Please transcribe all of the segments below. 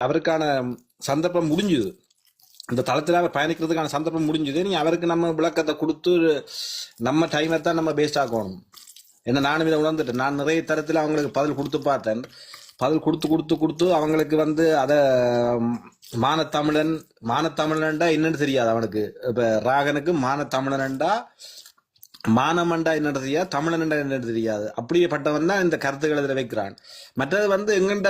அவருக்கான சந்தர்ப்பம் முடிஞ்சுது. இந்த தளத்துல அவர் பயணிக்கிறதுக்கான சந்தர்ப்பம் முடிஞ்சுது. நீ அவருக்கு நம்ம விளக்கத்தை கொடுத்து நம்ம டைமை தான் நம்ம பேஸ்ட் ஆக்கணும். என்ன நானும் இதை உணர்ந்துட்டேன். நான் நிறைய தரத்துல அவங்களுக்கு பதில் கொடுத்து பார்த்தேன். பதில் கொடுத்து கொடுத்து கொடுத்து அவங்களுக்கு அத மானத்தமிழன்டா என்னன்னு தெரியாது அவனுக்கு. இப்ப ராகனுக்கு மானத்தமிழன்டா மானமண்டா என்னன்னு தெரியாது, தமிழன்டா என்னன்னு தெரியாது. அப்படியே பட்டவன் தான் இந்த கருத்துக்களை இதுல வைக்கிறான். மற்றது எங்கண்ட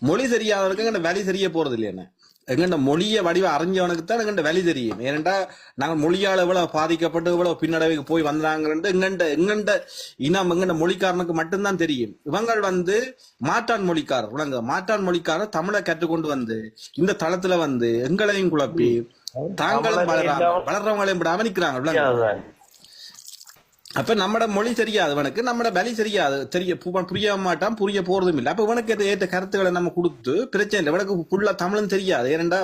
மொழி தெரியாதவனுக்கு எங்கண்ட வேலை தெரிய போறது இல்லை. என்ன எங்கண்ட மொழிய வடிவ அறிஞ்சவனுக்கு தான் எங்கண்ட வேலை தெரியும். ஏனென்றா நாங்கள் மொழியால் எவ்வளவு பாதிக்கப்பட்டு எவ்வளவு பின்னடைவுக்கு போய் வந்தாங்கன்னு எங்கண்ட இனம் எங்கண்ட மொழிக்காரனுக்கு மட்டும்தான் தெரியும். இவங்கள் மாற்றான் மொழிக்காரர் விளங்க மாற்றான் மொழிக்காரர் தமிழை கற்றுக்கொண்டு இந்த தளத்துல எங்களையும் குழப்பி தாங்களும் வளர்றவங்களையும் விடாம நிக்கிறாங்க விளங்க. அப்ப நம்மட மொழி தெரியாது அவனுக்கு, நம்மட வழி தெரியாது, புரிய மாட்டான், புரிய போறதும் இல்லை. அப்ப இவனுக்கு ஏற்ற கருத்துக்களை நம்ம கொடுத்து பிரச்சனை இல்லை. இவனுக்கு ஃபுல்லா தமிழும் தெரியாது. ஏனென்றா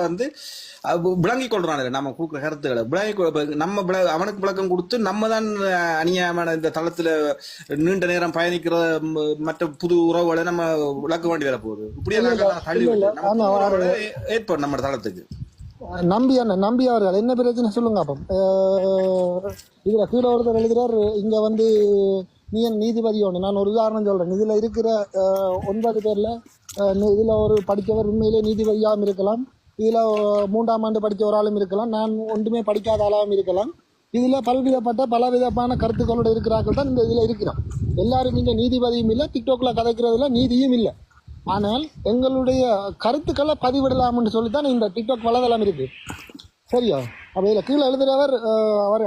விளங்கி கொள்றான் நம்ம கொடுக்குற கருத்துக்களை நம்ம அவனுக்கு விளக்கம் கொடுத்து நம்ம தான் அநியாயமான இந்த தளத்துல நீண்ட நேரம் பயணிக்கிற மற்ற புது உறவுகளை நம்ம விளக்க வேண்டி வர போகுது. இப்படியே ஏற்படும் நம்ம தளத்துக்கு. நம்பி அவர்கள் என்ன பிரச்சனை சொல்லுங்க. அப்போ இதுல கீழே ஒருத்தர் எழுதுறாரு, இங்க நீதிபதி ஒன்று. நான் ஒரு உதாரணம் சொல்றேன். இதுல இருக்கிற 9 பேர்ல இதுல ஒரு படித்தவர் உண்மையிலே நீதிபதியாகவும் இருக்கலாம், இதுல 3ஆம் ஆண்டு படித்த ஒரு ஆளும் இருக்கலாம், நான் ஒன்றுமே படிக்காத ஆளாகவும் இருக்கலாம். இதுல பலவிதமான கருத்துக்களோட இருக்கிறார்கள் தான் இந்த இதுல இருக்கிறோம். எல்லாரும் இங்க நீதிபதியும் இல்லை, டிக்டாக்ல கதைக்கிறதுல நீதியும் இல்லை. ஆனால் எங்களுடைய கருத்துக்களை பதிவிடலாம்னு சொல்லித்தான் இந்த டிக்டாக் வலைதளம் இருக்கு. சரியா? அப்ப இதுல கீழே எழுதுறவர்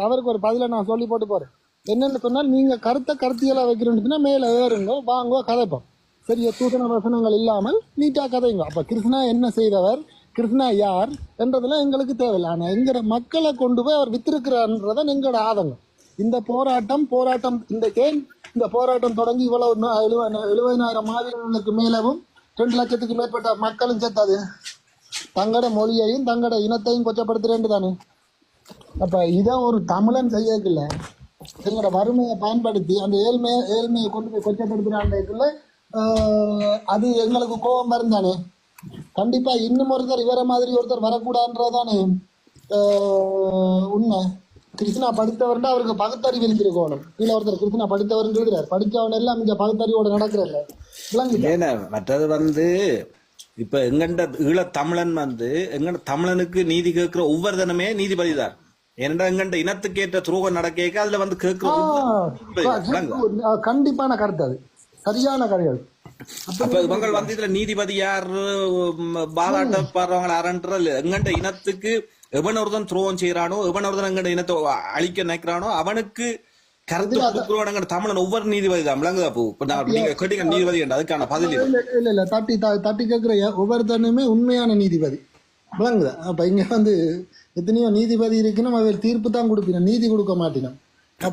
அவருக்கு ஒரு பதில நான் சொல்லி போட்டு போறேன். என்னன்னு சொன்னால், நீங்க கருத்தியலா வைக்கிறோம்னா மேல ஏறுங்க, வாங்க கதைப்போம். சரியா? தூசண வசனங்கள் இல்லாமல் நீட்டா கதைங்க. அப்ப கிருஷ்ணா என்ன செய்தவர், கிருஷ்ணா யார் என்றதுல எங்களுக்கு தேவையில்லை. ஆனா எங்கட மக்களை கொண்டு போய் அவர் வித்திருக்கிறார்ன்றதான் எங்களோட ஆதங்கம். இந்த போராட்டம் இந்த போராட்டம் தொடங்கி இவ்வளவு 70,000 மாவீரர்களுக்கு மேலவும் 2 லட்சத்துக்கு மேற்பட்ட மக்களும் சேர்த்தாது தங்கட மொழியையும் தங்கட இனத்தையும் கொச்சப்படுத்துறேன்னு தானே. அப்ப இதை ஒரு தமிழன் செய்யல, எங்களோட வறுமையை பயன்படுத்தி அந்த ஏழ்மையை கொண்டு போய் கொச்சப்படுத்துறான்ல. அது எங்களுக்கு கோபம் வருந்தானே. கண்டிப்பா இன்னும் ஒருத்தர் இவர மாதிரி ஒருத்தர் வரக்கூடாதுன்றதானே உண்மை. கிருஷ்ணா படித்தவர்னா அவருக்கு பகுத்தறிவு இருந்திருக்கணும். இல்ல ஒருத்தர் கிருஷ்ணா படித்தவர் எழுதுறாரு, படித்தவன் எல்லாம் இங்க பகுத்தறிவோட நடக்கிறல்ல. மற்றது இப்ப எங்கண்ட ஈழத்தமிழன் எங்கண்ட தமிழனுக்கு நீதி கேட்கிற ஒவ்வொரு தினமே நீதிபதி தான். ஏனென்றா எங்கண்ட இனத்துக்கு ஏற்ற துரோகம் நடக்க அதுல கண்டிப்பான கருத்து, அது சரியான கருத்து. அப்ப இவங்க இதுல நீதிபதி யாரு பாராட்டப்படுறவங்க யாருன்ற எங்கண்ட இனத்துக்கு எவன் ஒருத்தன் துரோகம் செய்யறானோ, எவன் ஒருத்தன் எங்கட இனத்தை அழிக்க நினைக்கிறானோ அவனுக்கு கருத்து கொடுக்குறவங்க தமிழன் ஒவ்வொரு நீதிபதி தான் விளங்குதா? நீங்க கேட்டீங்க நீதிபதி அதுக்கான பதில் இல்ல தட்டி கேட்கிற ஒவ்வொருத்தனுமே உண்மையான நீதிபதி விளங்குதா? அப்ப இங்க எத்தனையோ நீதிபதி இருக்குன்னு அவர் தீர்ப்பு தான் கொடுக்கணும், நீதி கொடுக்க மாட்டேன்.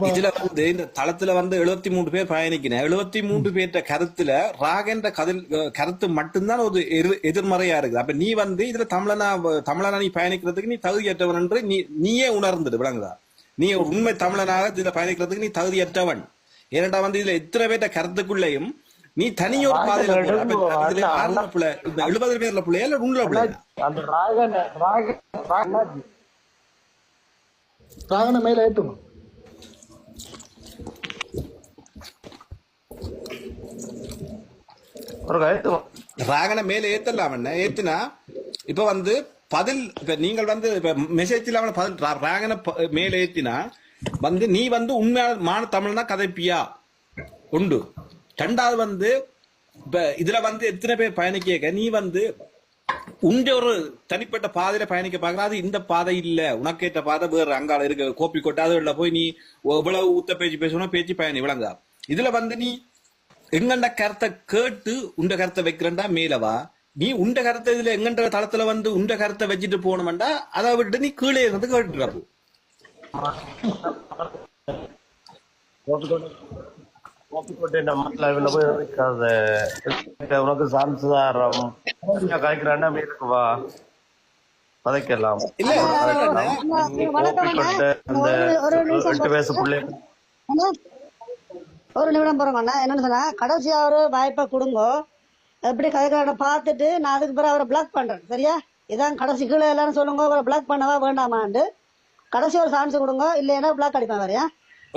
இதுல இந்த தளத்துல 73 பேர் பயணிக்கிறேன். 73 பேர்ட்ட கருத்துல ராகன்ற கருத்து மட்டும்தான் ஒரு எதிர்மறையா இருக்குது. அப்ப நீ இதுல தமிழனா நீ பயணிக்கிறதுக்கு நீ தகுதியற்றவன் என்று நீயே உணர்ந்துடு விளங்குதா? நீ ஒரு உண்மை தமிழனாக இதுல பயணிக்கிறதுக்கு நீ தகுதியற்றவன். ஏனெண்டா இதுல எத்தனை பேர்ட்ட கருத்துக்குள்ளேயும் நீ தனியொரு பாதையில 70 பேர்ல பிள்ளையா இல்ல உள்ள பிள்ளையா ராகன மேல ஏத்துமா ராகன மேல ஏத்தலாம். ஏத்துனா இப்ப பதில் இப்ப நீங்கள் இப்ப மெசேஜ்ல அவன பதில் ராகன மேல ஏத்தினா நீ உண்மையான தமிழ்னா கதைப்பியா உண்டு. ரெண்டாவது இப்ப இதுல எத்தனை பேர் பயணிக்க நீ உண்ட ஒரு தனிப்பட்ட பாதையில பயணிக்க பாக்குற. அது இந்த பாதை இல்ல, உனக்கேற்ற பாதை வேற அங்கால இருக்கு கோப்பி கொட்டை. அதுல போய் நீ எவ்வளவு ஊத்த பேச்சு பேச்சு பயணி விளங்கா. இதுல நீ எங்கண்ட கருத்தை கேட்டு உண்ட கருத்தை வைக்கிறண்டா மேலவா. நீ உண்ட கருத்தை இதுல எங்கன்ற தளத்துல உண்ட கருத்தை வச்சுட்டு போனோம்டா அதை விட்டு நீ கீழே இருந்து கேட்டுறாப்பு. உனக்கு சான்ஸ்தாரம் காய்க்கிறாண்டா மேலுக்குவா பதைக்கலாம். இல்ல 8 வயசு பிள்ளை ஒரு நிமிடம் போறோம். என்னன்னு சொன்னா கடைசியா ஒரு வாய்ப்பை கொடுங்க. எப்படி கதைக்காரனை பார்த்துட்டு நான் அதுக்கு பிறகு அவரை பிளாக் பண்றேன். சரியா? இதான் கடைசி. கீழே எல்லாரும் சொல்லுங்க, அவரை பிளாக் பண்ணவா வேண்டாமான்னு. கடைசி ஒரு சான்ஸ் கொடுங்க, இல்லைன்னா பிளாக் அடிப்பேன் வரையா.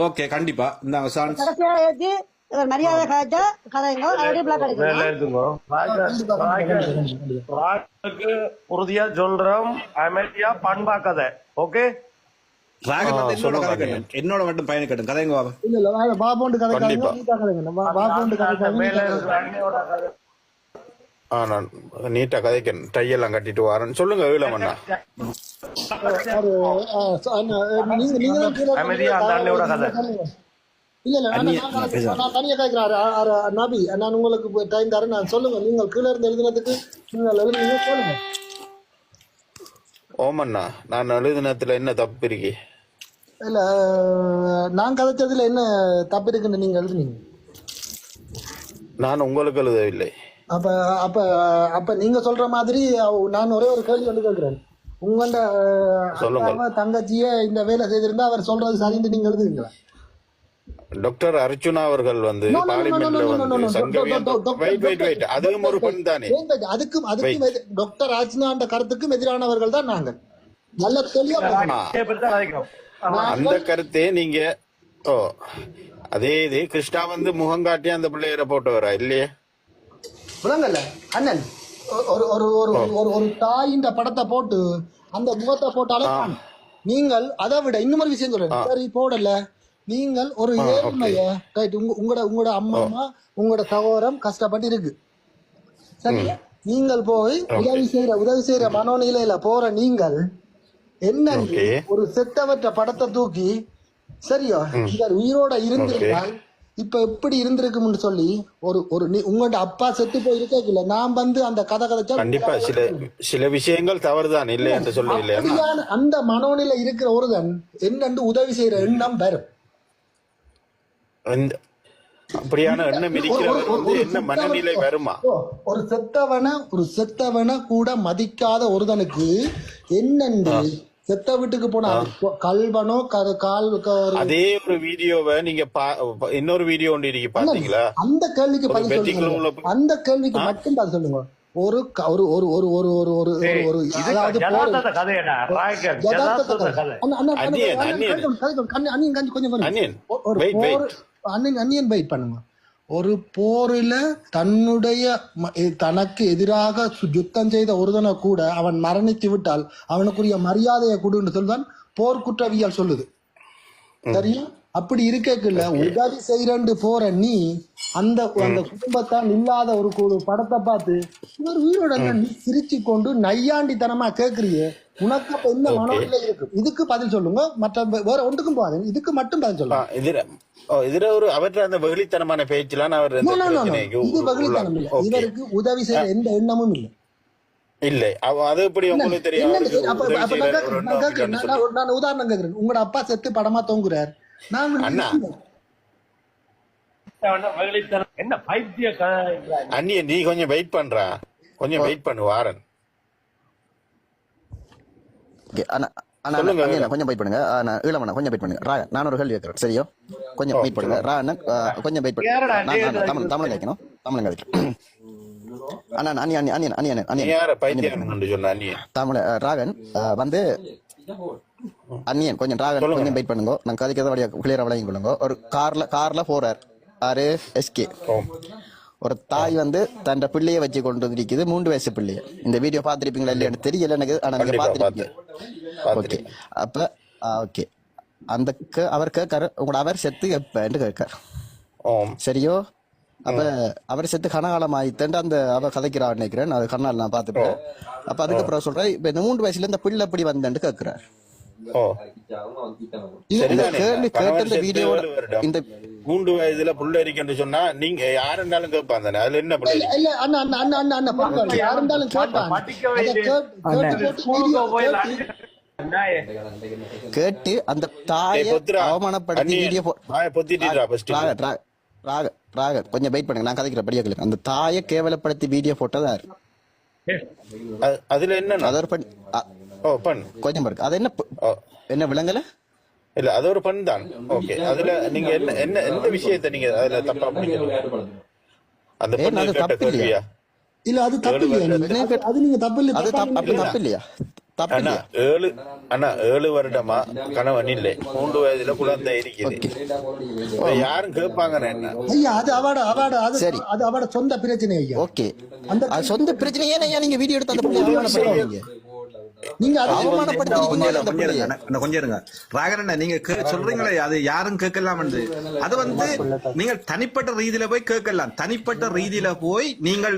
ஓகே, கண்டிப்பா இந்த சான்ஸ். கடைசியா ஏற்றி இவர் மரியாதை காய்ச்சா கதைங்க, அப்படியே பிளாக் அடிக்கணும். எடுத்துக்கோ. உறுதியா சொல்றோம், அமைதியா பண்பா கதை. ஓகே, ராகன் வந்து என்னோட கதை கேட்டேன், என்னோட மட்டும் பையனை கேட்டேன், கதைங்க வாங்க. இல்ல பாபோண்டு கதை கண்டிப்பா. பாபோண்டு கதை மேல இருக்கிற அண்ணியோட கதை. நான் நீட்டா கதைக்கேன், டையெல்லாம் கட்டிட்டு வரேன். சொல்லுங்க ஈழமண்ணா. அமைதியா அந்த அண்ணியோட கதை. இல்ல நான் தனியா கேட்கிறேன் நபி. நான் உங்களுக்கு டைம் தரேன், நான் சொல்லுங்க. நீங்கள் கீழே இருந்து எழுதினதுக்கு நீங்கள் எழுதுனீங்க, சொல்லுங்க. ஓமண்ணா, நான் எழுதினத்துல என்ன தப்பு இருக்கு? இல்ல நான் கதைச்சதுல என்ன தப்பு இருக்குன்னு நீங்க எழுதுனீங்க. நான் உங்களுக்கு எழுதவில்லை. அப்ப அப்ப அப்ப நீங்க சொல்ற மாதிரி நான் ஒரே ஒரு கேள்வி வந்து கேட்கிறேன். உங்களோட அக்காவை, தங்கச்சிய இந்த வேலை செய்திருந்தா அவர் சொல்றது சரின்னு நீங்க எழுதுவீங்களா? டாக்டர் அர்ச்சுனா அவர்கள் வந்து பார்லிமெண்ட்ல வந்து சங்கவியன் அதுவும் ஒரு பெண் தானே. அதுக்கும் டாக்டர் அர்ச்சுனா கருத்துக்கும் எதிரானவர்கள் தான் நாங்கள். நல்ல தெளிவா அந்த கருத்தே நீங்க. ஓ, அதே இது கிருஷ்ணா வந்து முகம் காட்டி அந்த பிள்ளையரை போட்டவரா இல்லையே? விளங்கல்ல அண்ணன். ஒரு ஒரு ஒரு ஒரு தாயின் படத்தை போட்டு அந்த முகத்தை போட்டாலும் நீங்கள் அதை விட இன்னொரு விஷயம் சொல்றேன். சரி போடல, நீங்கள் ஒரு ஏழ்மைய உங்களோட அம்மா உங்களோட சகோதரம் கஷ்டப்பட்டு இருக்கு. சரியா? நீங்கள் போய் உதவி செய்யற மனோநிலையில போற நீங்கள் என்ன ஒரு செத்தவற்ற படத்தை தூக்கி, சரியா, இவர் உயிரோட இருந்திருந்தால் இப்ப எப்படி இருந்திருக்கும்னு சொல்லி ஒரு உங்களோட அப்பா செத்து போய் இருக்கல, நான் வந்து அந்த கதை கதைச்சா கண்டிப்பா சில விஷயங்கள் தவறுதான் இல்லை என்று சொல்ல இல்லையா? அந்த மனோநிலை இருக்கிற ஒருவன் என்னென்று உதவி செய்யற எண்ணம் வரும். அப்படியான எண்ணம் இருக்கிறவர் வந்து என்ன மனநிலை வருமா? ஒரு செத்தவன கூட மதிக்காத ஒருதனுக்கு என்னென்று செத்த வீட்டுக்கு போனா கல்வனோ அதே ஒரு வீடியோவை நீங்க இன்னொரு வீடியோ ஒன்று இருக்கு பாத்தீங்களா? அந்த கேள்விக்கு பதில் சொல்லுங்க. அந்த கேள்விக்கு மட்டும் பதில் சொல்லுங்க. ஒரு ஒரு ஒரு ஒரு ஒரு ஒரு ஒரு ஒரு அதாவது அன்னியன் வெயிட் பண்ணுங்க. ஒரு போரில தனக்கு எதிராக யுத்தம் செய்த ஒருதனை கூட அவன் மரணித்து விட்டால் அவனுக்குரிய மரியாதையை கொடுன்னு சொல்லுதான் போர் குற்றவியல் சொல்லுது. சரியா? அப்படி இருக்கல உதவி செய்யறண்டு போற நீ அந்த குடும்பத்தான் இல்லாத ஒரு படத்தை பார்த்து இவர் உயிரோட நீ சிரிச்சு கொண்டு நையாண்டித்தனமா கேக்குறியே, உனக்கு அப்ப என்ன மனநிலை இருக்கு? இதுக்கு பதில் சொல்லுங்க. மற்ற வேற ஒன்றுக்கும் போகாது, இதுக்கு மட்டும் பதில் சொல்லுங்க. இதுல ஒரு அவற்ற அந்த வெகுளித்தனமான பேச்செல்லாம் அவர் இது வெகுளித்தனம் இல்லை. இவருக்கு உதவி செய்யற எந்த எண்ணமும் இல்லை. இல்லை, அது எப்படி உங்களுக்கு தெரியும்? நான் உதாரணம் கேக்குறேன். உங்களோட அப்பா செத்து படமா தொங்குறார், அண்ணிய நீ கொஞ்சம் வெயிட் பண்றா, கொஞ்சம் வெயிட் பண்ணு வாரன். கொஞ்சம் வெயிட் பண்ணுங்க. ஈழமண்ணா கொஞ்சம் வெயிட் பண்ணுங்க. நான் ஒரு கேள்வி கேட்கிறேன், சரியா? கொஞ்சம் வெயிட் பண்ணுங்க. கொஞ்சம் வெயிட் பண்ணுங்க. தமிழ் கேட்கணும், தமிழ் கேட்கணும். தமிழ் ராகன் வந்து அன்னியன் கொஞ்சம் ராகன் கொஞ்சம் வெயிட் பண்ணுங்க. நான் கதைக்கிறத கிளியரா விளங்கி கொள்ளுங்க. ஒரு கார்ல போறார் ஆறு எஸ்கே. ஒரு தாய் வந்து தன் பிள்ளைய வச்சு கொண்டு இருக்குது, 3 வயசு பிள்ளைய. இந்த வீடியோ பாத்துருப்பீங்களா இல்லையான்னு தெரியல எனக்கு, ஆனா நீங்க பாத்துருப்பீங்க. ஓகே, அப்ப ஓகே, அந்த அவர் கேட்காரு உங்களோட அவர் செத்து எப்பன்னு கேட்காரு, சரியோ? அப்ப அவர் செத்து கனகாலம் ஆயிட்டு அந்த அவ கதைக்கிறான்னு நினைக்கிறேன், அது கண்ணால் நான் பாத்துப்பேன். அப்ப அதுக்கப்புறம் சொல்றேன், இப்ப இந்த 3 வயசுல இந்த பிள்ளை எப்படி வந்தேன்னு கேட்கிறார். இந்த வீடியோ இந்த 3 வயதுல புள்ள இருக்குன்னு சொன்னா நீங்க யாரு இருந்தாலும் கேட்பாங்க, அதுல என்ன கேட்டு அந்த தாயை அவமானப்படுத்தி வீடியோ கொஞ்சம் வெயிட் பண்ணுங்க, நான் கதைக்கிற படியா கேளுங்க. அந்த தாயை கேவலப்படுத்தி வீடியோ போட்டதா அதுல என்ன கொஞ்சம் இருக்கு. அது என்ன விளங்கல இல்ல, அது ஒரு பண் தான். ஓகே, அதுல நீங்க என்ன எந்த விஷயத்தை நீங்க அதுல தப்பா அந்த இல்ல அது தப்பு இல்லையா? அது நீங்க தப்பு இல்லை, அது தப்பா அப்படி தப்பு இல்லையா? தப்பு அண்ணா இல்லையா? 7 வருடமா கணவன் இல்லை, 3 வயதுல குழந்தை இருக்குது. இதை யாரும் கேட்பாங்க என்ன? ஐயா அது அவாட சரி. அது அவாட சொந்த பிரச்சனை ஐயா. ஓகே, அந்த அது சொந்த பிரச்சனை. ஏன் ஐயா நீங்க வீடியோ எடுத்து அந்த பிள்ளைய அவமானப்படுத்துறீங்க? நீங்க அது அவமானப்படுத்துறீங்க அந்த பிள்ளைய. கொஞ்சம் இருங்க ராகரண்ணா, நீங்க சொல்றீங்களே அது யாரும் கேட்கலாம். அது வந்து நீங்கள் தனிப்பட்ட ரீதியில போய் கேட்கலாம். தனிப்பட்ட ரீதியில போய் நீங்கள்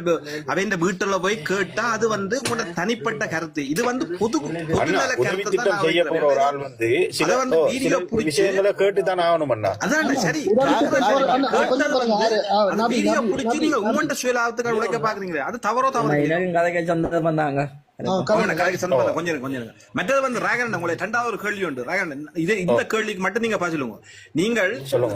அவன் வீட்டுல போய் கேட்டா அது வந்து உங்களோட தனிப்பட்ட கருத்து. இது வந்து அண்ணா, உதவி திட்டம் செய்ய போற ஒரு ஆள் வந்து சில விஷயங்களை கேட்டுத்தானே ஆகணும் அண்ணா. அதான் சரி. வீடியோ பிடிச்சி நீங்க உங்கள்கிட்ட சுயலாபத்துக்கு உழைக்க பாக்குறீங்களே, அது தவறோ தவறு. கொஞ்சம் மற்றது வந்து ராகரன், உங்களை 2வது ஒரு கேள்வி உண்டு ராகரன். இந்த கேள்விக்கு மட்டும் நீங்க பாத்துலுங்க. நீங்கள்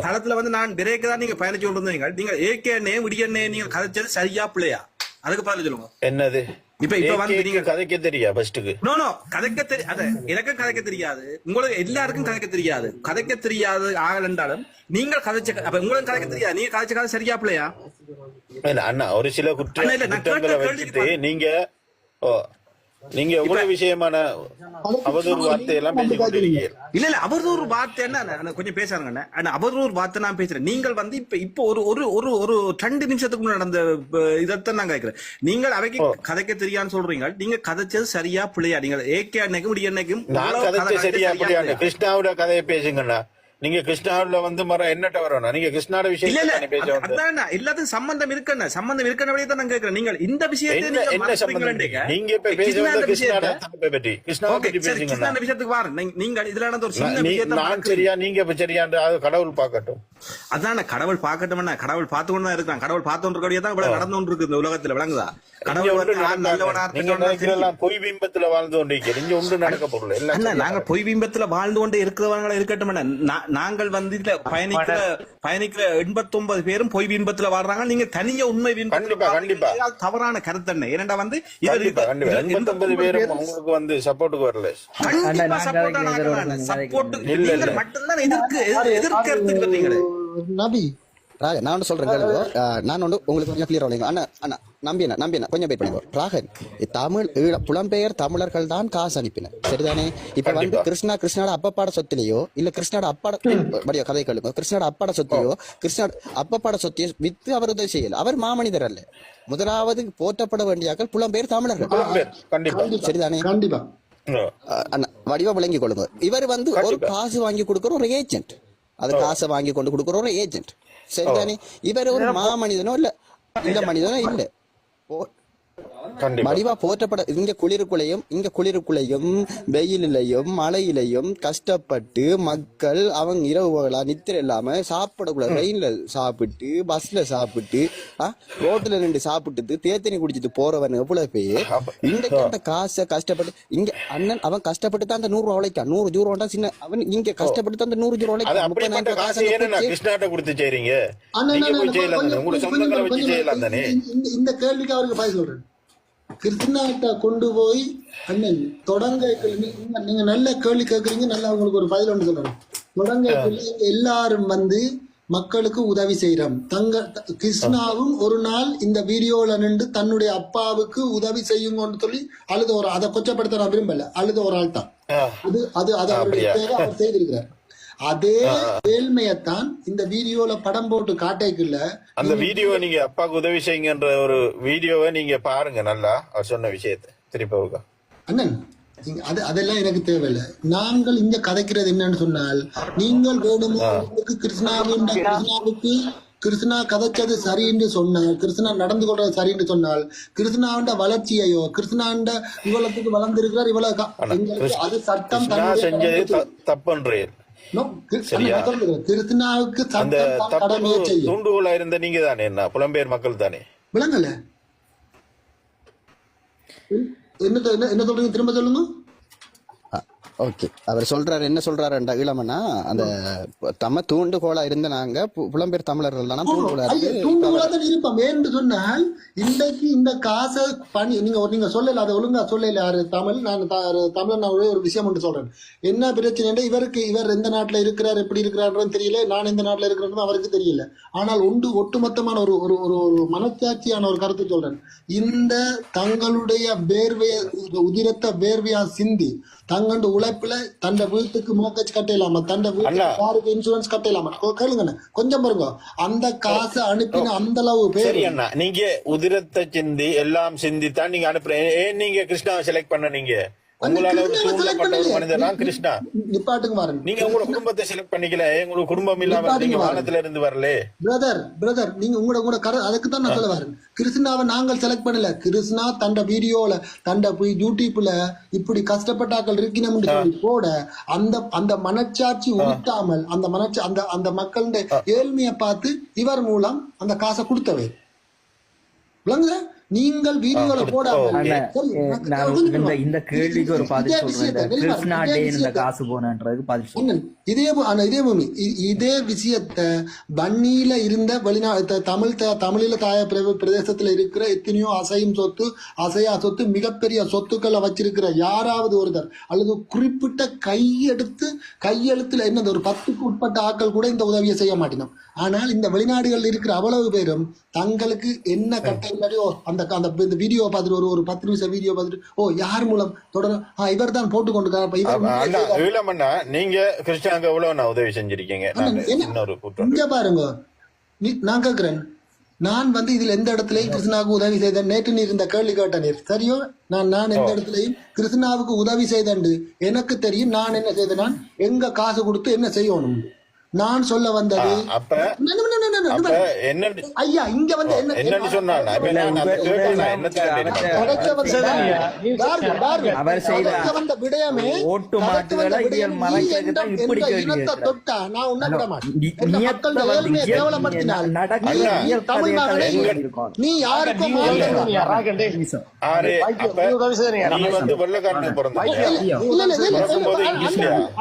தளத்துல வந்து நான் பிரேக் தான் நீங்க பயணிச்சு கொண்டு வந்தீங்க. நீங்க ஏகே விடியண்ணே நீங்க கதைச்சது சரியா பிள்ளையா, அதுக்கு பதில் சொல்லுங்க. என்னது இப்ப வந்து நீங்க கதைக்க தெரியா? ஃபர்ஸ்ட்க்கு நோ கதைக்க தெரியாது. எனக்கும் கதைக்க தெரியாது, உங்களுக்கு எல்லாருக்கும் கதைக்க தெரியாது. கதைக்க தெரியாது ஆகல் என்றாலும் நீங்கள் கதைச்ச உங்களுக்கு கதைக்க தெரியாது. நீங்க கதைச்ச கதை சரியா பிள்ளையா? அண்ணா, ஒரு சில குற்றங்களை வச்சுட்டு நீங்க எவ்வளவு விஷயமான அவதூறு வார்த்தை எல்லாம் பேசி கொண்டிருக்கீங்க. இல்ல அவதூறு வார்த்தை என்ன கொஞ்சம் பேசாருங்க. அவதூறு வார்த்தை நான் பேசுறேன். நீங்கள் வந்து இப்ப ஒரு 2 நிமிஷத்துக்கு முன்னாடி நடந்த இதைத்தான் நான் கேட்கிறேன். நீங்கள் அவைக்கு கதைக்க தெரியான்னு சொல்றீங்க. நீங்க கதைச்சது சரியா பிள்ளையா? நீங்கள் ஏகே அன்னைக்கும் முடி அன்னைக்கும் நான் கதைச்சது சரியா பிள்ளையா? கிருஷ்ணாவோட கதையை பேசுங்கண்ணா. நீங்க கிருஷ்ணாவில வந்து என்னட்ட வரணும். நீங்க கிருஷ்ணாவோட விஷயம் எல்லாத்துக்கும் சம்பந்தம் இருக்கண்ணா. சம்பந்தம் இருக்கனவே தான் நான் கேட்கிறேன். நீங்கள் இந்த விஷயத்தை என்ன சம்பந்தம்? நீங்க இப்ப பேசுறது கிருஷ்ணாவோட பத்தி, கிருஷ்ணாவை பத்தி பேசுங்க. விஷயத்துக்கு வாரு. நீங்கள் இதுல நடந்த ஒரு சின்ன விஷயத்தை நான் சரியா நீங்க இப்ப சரியான்ற கடவுள் பார்க்கட்டும். அதான கடவுள் பார்க்கட்டும். கடவுள் பார்த்து கொண்டு தான் இருக்கான். கடவுள் பார்த்து கொண்டிருக்கே தான் இவ்வளவு நடந்து கொண்டு இருக்கு இந்த உலகத்துல. விளங்குதா? பொய் பிம்பத்துல வாழ்ந்து கொண்டிருக்கீங்க. ஒன்று நடக்க பொருள் நாங்க பொய் பிம்பத்துல வாழ்ந்து கொண்டே இருக்கிறவங்களா இருக்கட்டும். நாங்கள் வந்து இதுல பயணிக்கிற 89 பேரும் பொய் பிம்பத்துல வாழ்றாங்க. நீங்க தனியா உண்மை கண்டிப்பா தவறான கருத்து என்ன? ஏனெண்டா வந்து 89 பேரும் உங்களுக்கு வந்து சப்போர்ட்டுக்கு வரல. கண்டிப்பா சப்போர்ட் மட்டும்தான் எதிர்க்கிறது நீங்களே. நபி ராகன், நான் ஒன்று சொல்றேன் கேளுங்க. நான் ஒன்று உங்களுக்கு கொஞ்சம் கிளியர் ஆகுங்க. அண்ணா நம்பி கொஞ்சம் வெயிட் பண்ணுங்க. ராகன், புலம்பெயர் தமிழர்கள் தான் காசு அனுப்பினர், சரிதானே? இப்ப வந்து கிருஷ்ணாட அப்பப்பாட சொத்திலேயோ இல்ல கிருஷ்ணாட அப்பாட கதை கேளுங்க. கிருஷ்ணாட அப்பாட சொத்தையோ கிருஷ்ணாட அப்பப்பாட சொத்தையோ வித்து அவர் உதவி செய்யல. அவர் மாமனிதர் அல்ல. முதலாவது போற்றப்பட வேண்டியாக்கள் புலம்பெயர் தமிழர்கள், சரிதானே? கண்டிப்பா வடிவா விளங்கி கொள்ளுங்க. இவர் வந்து ஒரு காசு வாங்கி கொடுக்குற ஒரு ஏஜென்ட், அது காசை வாங்கி கொண்டு கொடுக்குற ஒரு ஏஜென்ட், சரிதானே? இவர் ஒரு மாமனிதனோ இல்ல இந்த மனிதனோ இல்ல. வடிவா போற்றப்பட இங்க குளிருக்குள்ளையும் வெயிலையும் மழையிலையும் கஷ்டப்பட்டு மக்கள் அவங்க இரவுகளா நித்திர இல்லாம சாப்பிடக்கூட ரெயின்ல சாப்பிட்டு பஸ்ல சாப்பிட்டு ரோட்ல நின்று சாப்பிட்டு தேத்தனி குடிச்சிட்டு போறவன் எவ்வளவு பேர் இன்றைக்கு அந்த காசை கஷ்டப்பட்டு இங்க அண்ணன் அவன் கஷ்டப்பட்டு தான் அந்த 100 ரூபா உழைக்கா. 100 ரூபா சின்ன அவன் இங்க கஷ்டப்பட்டு தான் அந்த 100 ரூபா உழைக்கா. இந்த கேள்விக்கு அவருக்கு பதில் சொல்றேன். கிருஷ்ணாட்ட கொண்டு போய் அண்ணன் தொடங்க, நீங்க நல்ல கேள்வி கேட்கறீங்க, நல்லா உங்களுக்கு ஒரு பதில் ஒன்று சொல்றேன். தொடங்க எல்லாரும் வந்து மக்களுக்கு உதவி செய்யறோம். கிருஷ்ணாவும் ஒரு நாள் இந்த வீடியோல நின்று தன்னுடைய அப்பாவுக்கு உதவி செய்யுங்கன்னு சொல்லி அழுத ஒரு, அதை கொச்சப்படுத்த நான் விரும்பல, அழுத ஒரு ஆள் தான். அது அவருடைய தேவை, அவர் செய்திருக்கிறார். அதே ஏழ்மையத்தான் இந்த வீடியோல படம் போட்டு காட்டேக்குள்ள அந்த வீடியோ நீங்க அப்பாவுக்கு உதவி செய்யுங்கன்ற ஒரு வீடியோவை நீங்க பாருங்க. நல்லா அவர் சொன்ன விஷயத்தை திருப்பி அண்ணன் அதெல்லாம் எனக்கு தேவையில்லை. நாங்கள் இங்க கதைக்கிறது என்னன்னு சொன்னால், நீங்கள் வேணுமோ கிருஷ்ணாவுக்கு கிருஷ்ணா கதைச்சது சரின்னு சொன்னால், கிருஷ்ணா நடந்து கொள்றது சரின்னு சொன்னால், கிருஷ்ணாண்ட வளர்ச்சியையோ கிருஷ்ணாண்ட இவ்வளவுக்கு வளர்ந்திருக்கிறார் இவ்வளவு அது சட்டம் செஞ்சது தப்புன்றீர். கிருஷ்ணாவுக்கு தூண்டுகோலா இருந்த நீங்க தானே, என்ன புலம்பெயர் மக்கள் தானே? விளங்கல என்ன சொல்றீங்க? திரும்ப சொல்லுங்க. ஓகே, அவர் சொல்றாரு என்ன சொல்றாருண்டா இளமனா, அந்த தூண்டுகோலா இருந்த நாங்க புலம்பெயர் தமிழர்கள் தானே தூண்டுகோலா தூண்டுகோலா தான் இருப்போம். ஏன்னு சொன்னால் இன்றைக்கு இந்த காசை பண்ணி நீங்க சொல்லல, அதை ஒழுங்கா சொல்லல. நான் தமிழ் ஒரு விஷயம் ஒன்று சொல்றேன். என்ன பிரச்சனை, இவர் எந்த நாட்டுல இருக்கிறார், எப்படி இருக்கிறாருன்னு தெரியல, நான் எந்த நாட்டுல இருக்கிறேன்னு அவருக்கு தெரியல. ஆனால் ஒட்டுமொத்தமான ஒரு ஒரு ஒரு மனச்சாட்சியான ஒரு கருத்து சொல்றேன். இந்த தங்களுடைய உதிரத்தை வேர்வையா சிந்தி தங்கண்டு உழைப்புல தண்ட வீட்டுக்கு மோக்கச்சு கட்டையிலாமா, தண்ட வீட்டுக்கு இன்சூரன்ஸ் கட்டையிலாமா, கேளுங்க கொஞ்சம் பாருங்க. அந்த காசை அனுப்பின அந்த அளவு பேர் நீங்க உதிரத்தை சிந்தி எல்லாம் சிந்தித்தான் நீங்க அனுப்புறேன். ஏன் நீங்க கிருஷ்ணாவை செலக்ட் பண்ண? நீங்க உங்களால தூண்டப்பட்ட ஒரு மனிதர் தான் கிருஷ்ணா. நிப்பாட்டுக்கு மாறன். நீங்க உங்களோட குடும்பத்தை செலக்ட் பண்ணிக்கல, உங்களுக்கு குடும்பம் இல்லாம நீங்க வானத்துல இருந்து வரல. பிரதர் நீங்க உங்களோட அதுக்கு தான் நான் சொல்ல வரேன். கிருஷ்ணாவை நாங்கள் செலக்ட் பண்ணல. கிருஷ்ணா தண்ட வீடியோல தண்ட போய் யூடியூப்ல இப்படி கஷ்டப்பட்டாக்கள் இருக்கணும்னு சொல்லி போட அந்த மனச்சாட்சி உறுத்தாமல் அந்த மக்களுடைய ஏழ்மையை பார்த்து இவர் மூலம் அந்த காசை கொடுத்தவை விளங்குதா? நீங்கள் வீடியோல போடாம இந்த கேள்விக்கு ஒரு பதில் சொல்றேன். கிருஷ்ணா டே இந்த காசு போனன்றதுக்கு பதில் சொல்றேன். இதே விஷயத்த வன்னியில இருந்த வெளிநாடு தமிழீழ தாய பிரதேசத்துல இருக்கிற எத்தனையோ அசையா சொத்து மிகப்பெரிய சொத்துக்களை வச்சிருக்கிற யாராவது ஒருத்தர் அல்லது குறிப்பிட்ட கையெழுத்துல என்னது ஒரு 10க்கு உட்பட்ட ஆட்கள் கூட இந்த உதவியை செய்ய மாட்டேனோம். ஆனால் இந்த வெளிநாடுகள் இருக்கிற அவ்வளவு பேரும் தங்களுக்கு என்ன கட்டளையோ அந்த வீடியோ பார்த்துட்டு ஒரு 10 நிமிஷம் வீடியோ பார்த்துட்டு யார் மூலம் தொடரும் இவர் தான் போட்டு கொண்டு நீங்க கிறிஸ்டியானுக்கு எவ்வளவு உதவி செஞ்சிருக்கீங்க இங்க பாருங்க. நான் கேக்குறேன், நான் இதுல எந்த இடத்துலயும் கிருஷ்ணாவுக்கு உதவி செய்தேன்? நேற்று நீர் இந்த கேள்வி கேட்ட நீர் சரியோ? நான் எந்த இடத்துலயும் கிருஷ்ணாவுக்கு உதவி செய்தேன் எனக்கு தெரியும். நான் என்ன செய்தேன், நான் எங்க காசு கொடுத்து என்ன செய்யணும் நான் சொல்ல வந்தது. ஐயா இங்க என்ன வந்த விடயமே தொட்டா நான் உன்ன கேவலப்படுத்தினால் நீ யாருக்கும்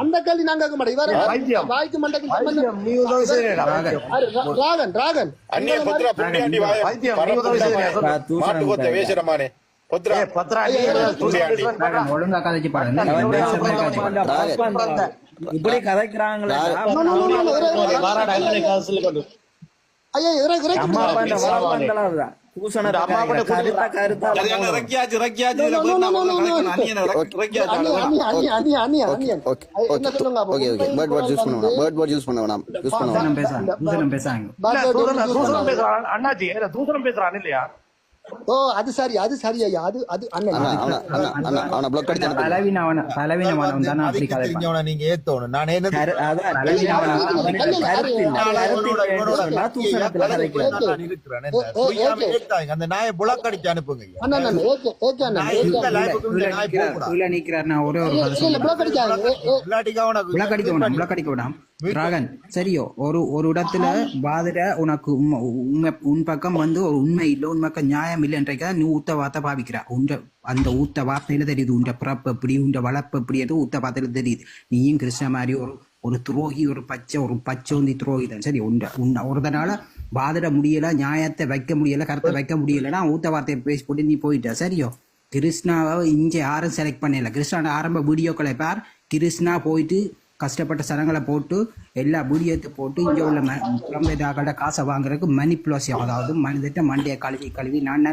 அந்த கேள்வி நாங்க கேட்க மாட்டேன். வாய்க்கு மண்டக்கு இப்படி கதைக்கிறாங்களே. அது சரி ஐயா. அது நீங்க ஏத்தணும். நான் அந்த நாயை புலக் அடிச்சு அனுப்புங்க. சரியோ ஒரு இடத்துல பாதிர உனக்கு உன் பக்கம் ஒரு உண்மை இல்லை, உன் பக்கம் நியாயம் இல்லைன்றா நீ ஊத்த வார்த்தை பாவிக்கிற. அந்த ஊத்த வார்த்தையில தெரியுது உண்ட பிறப்பு எப்படி, உண்ட வளர்ப்பு எப்படி, ஊத்த வார்த்தையில தெரியுது. நீயும் கிருஷ்ண மாதிரி ஒரு துரோகி, ஒரு பச்சோந்தி துரோகி தான். சரி, ஒருத்தனால பாதிர முடியல, நியாயத்தை வைக்க முடியல, கருத்தை வைக்க முடியலன்னா ஊத்த வார்த்தையை பேசி போட்டு நீ போயிட்ட. சரியோ, கிருஷ்ணாவை இங்க யாரும் செலக்ட் பண்ணல. கிருஷ்ணாவோட ஆரம்ப வீடியோக்களை பார். கிருஷ்ணா போயிட்டு கஷ்டப்பட்ட சனங்களை போட்டு எல்லா வீடியோத்தை போட்டு இங்கே உள்ள புலம்பெயர்ந்த காசை வாங்குறதுக்கு மணிப்புலோசியம். அதாவது மனிதட்ட மண்டையை கழுவி நான்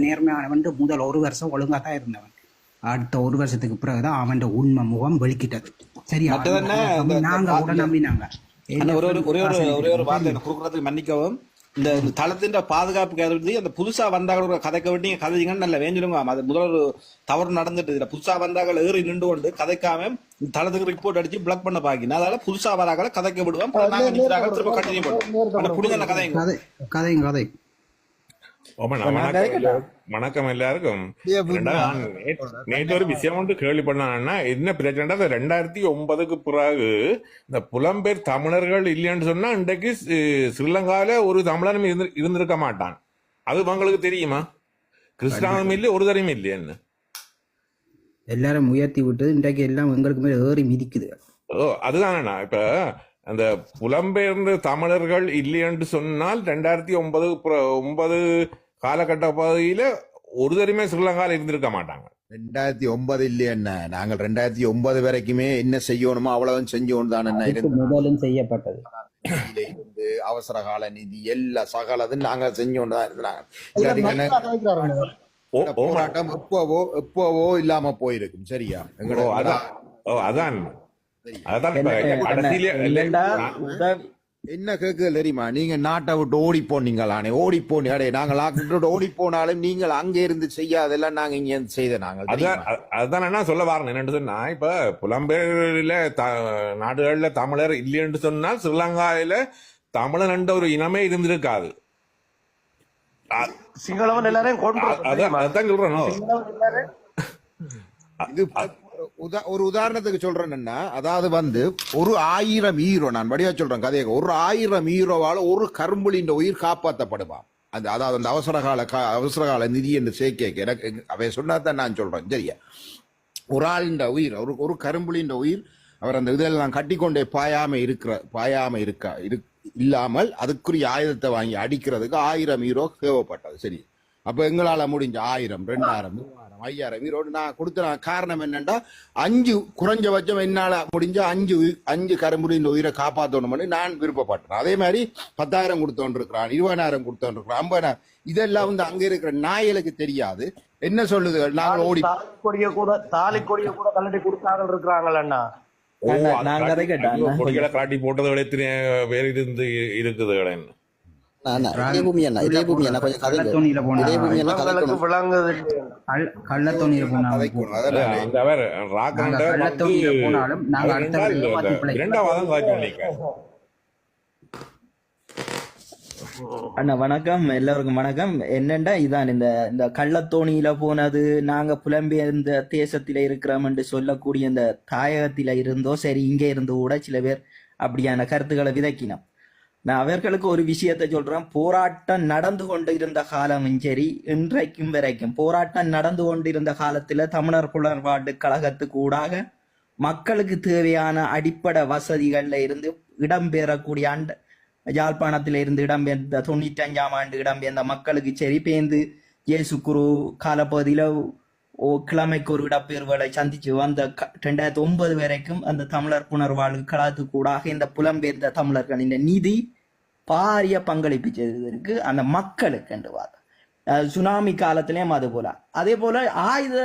நேர்மையானவன் முதல் 1 வருஷம் ஒழுங்கா தான் இருந்தவன். அடுத்த 1 வருஷத்துக்கு பிறகுதான் அவன் உண்மை முகம் வெளிக்கிட்டது. சரியா? நாங்க கூட நம்பினாங்க. ஒரே ஒரு வார்த்தை கொடுக்கறதுக்கு மன்னிக்கவும். இந்த தளத்தின் பாதுகாப்பு கருதி அந்த புதுசா வந்தாங்க கதைக்க வேண்டி கதைங்கன்னு நல்ல வேஞ்சிருங்க. அது முதல் ஒரு தவறு நடந்துட்டு இதுல புதுசா வந்தாங்க ஏறி நின்று கொண்டு கதைக்காம தளத்துக்கு ரிப்போர்ட் அடிச்சு பிளாக் பண்ண பாக்கினா அதனால புதுசா வராங்க கதைக்க விடுவோம். திரும்ப கண்டினியூ பண்ணுவோம். புரிஞ்ச கதை வணக்கம் எல்லாருக்கும். நேற்று ஒரு விஷயம் ஒன்று கேள்விப்பட்டான்னா என்ன பிரச்சனை, 2009க்கு பிறகு இந்த புலம்பெயர் தமிழர்கள் இல்லைன்னு சொன்னா இன்றைக்கு ஸ்ரீலங்கால ஒரு தமிழனும் இருந்திருக்க மாட்டான். அது உங்களுக்கு தெரியுமா? கிறிஸ்தாவம் இல்லை, ஒரு தரையும் இல்லையன்னு எல்லாரும் உயர்த்தி விட்டு இன்றைக்கு எல்லாம் எங்களுக்கு மேல ஏறி மிதிக்குது. ஓ அதுதானண்ணா இப்ப அந்த புலம்பெயர்ந்த தமிழர்கள் இல்லையென்று சொன்னால் 2009 காலகட்ட பகுதியில ஒரு தருமே ஸ்ரீலங்கால இருந்திருக்க மாட்டாங்க. 2009 இல்லையா? நாங்கள் 2009 வரைக்குமே என்ன செய்யணுமோ அவ்வளவு செஞ்சோம் தான். முதலும் செய்யப்பட்டது இருந்து அவசர கால நிதி எல்லா சகலது நாங்க செஞ்சோம் தான் இருந்தாங்க. போராட்டம் எப்பவோ இல்லாம போயிருக்கும். சரியா? அதான் கடைசியில என்ன கேட்குது தெரியுமா? நீங்க நாட்டை விட்டு ஓடி போனீங்களானே, ஓடி போனி அடே நாங்கள் நாட்டு ஓடி போனாலும் நீங்கள் அங்கே இருந்து செய்யாதெல்லாம் நாங்க இங்க செய்த நாங்கள். அதுதான் என்ன சொல்ல வரேன் என்னன்னு சொன்னா, இப்ப புலம்பெயர்ல நாடுகள்ல தமிழர் இல்லைன்னு சொன்னால் ஸ்ரீலங்காவில தமிழன் என்ற ஒரு இனமே இருந்திருக்காது. சிங்களவன் எல்லாரையும் அதான் சொல்றேன். இது ஒரு உதாரணத்துக்கு சொல்றேன்னா, அதாவது ஒரு 1000 ஈரோ, நான் வடிவா சொல்றேன் கதையை, ஒரு 1000 ஈரோவால ஒரு கரும்புலின் உயிர் காப்பாற்றப்படுவான். அதாவது அந்த அவசரகால நிதி என்று சேர்க்க எனக்கு அவை சொன்னதான் நான் சொல்றேன். சரியா? ஒரு ஆளின் உயிர், ஒரு கரும்புலின் உயிர் அவர் அந்த இதெல்லாம் கட்டிக்கொண்டே பாயாம இல்லாமல் அதுக்குரிய ஆயுதத்தை வாங்கி அடிக்கிறதுக்கு 1000 ஈரோ தேவைப்பட்டது. சரி, அப்ப எங்களால முடிஞ்ச 1000, 2000, 3000, 5000 ஈரோடு நான் கொடுத்த காரணம் என்னன்னா, 5 குறைஞ்சபட்சம் என்னால முடிஞ்ச 5 கரும்புலின் உயிரை காப்பாற்றணும்னு நான் விருப்பப்பட்டேன். அதே மாதிரி 10,000 கொடுத்தோன்றிருக்கிறான், 20,000 கொடுத்தோன்றிருக்கிறான், 50,000. இதெல்லாம் அங்க இருக்கிற நாய்களுக்கு தெரியாது. என்ன சொல்லுது? நாங்கள் ஓடி தாலி கொடிய கூட கல்லடி கொடுத்தாங்க இருக்கிறாங்களா? கொடிகளை காட்டி போட்டது எத்தனை பேர் இருந்து இருக்குது. அண்ணா வணக்கம், எல்லாருக்கும் வணக்கம். என்னண்டா இதான் இந்த கள்ளத்தோணியில போனது, நாங்க புலம்பெயர்ந்த தேசத்தில இருக்கிறோம் என்று சொல்லக்கூடிய இந்த தாயகத்தில இருந்தோ சரி, இங்கே இருந்து கூட சில பேர் அப்படியான கருத்துக்களை விதைக்கினோம். நான் அவர்களுக்கு ஒரு விஷயத்தை சொல்றேன். போராட்டம் நடந்து கொண்டு இருந்த காலமும் சரி, இன்றைக்கும் வரைக்கும் போராட்டம் நடந்து கொண்டிருந்த காலத்துல தமிழர் புலர்பாட்டு கழகத்துக்கு ஊடாக மக்களுக்கு தேவையான அடிப்படை வசதிகள்ல இருந்து இடம்பெறக்கூடிய யாழ்ப்பாணத்தில இருந்து இடம்பெயர்ந்த 95ஆம் ஆண்டு இடம்பெயர்ந்த மக்களுக்கு சரி, பேந்து இயேசு குரு காலப்பகுதியில கிழமைக்கு ஒரு இடப்பெயர்வுகளை சந்திச்சு வந்த 2009 வரைக்கும் அந்த தமிழர் புனர்வாழ்வு கழகத்துக்கு கூடாக இந்த புலம்பெயர்ந்த தமிழர்களின் நிதி பாரிய பங்களிப்பு செய்ததற்கு அந்த மக்களுக்கு என்று சுனாமி காலத்திலேயும் அது போல, அதே போல ஆயுத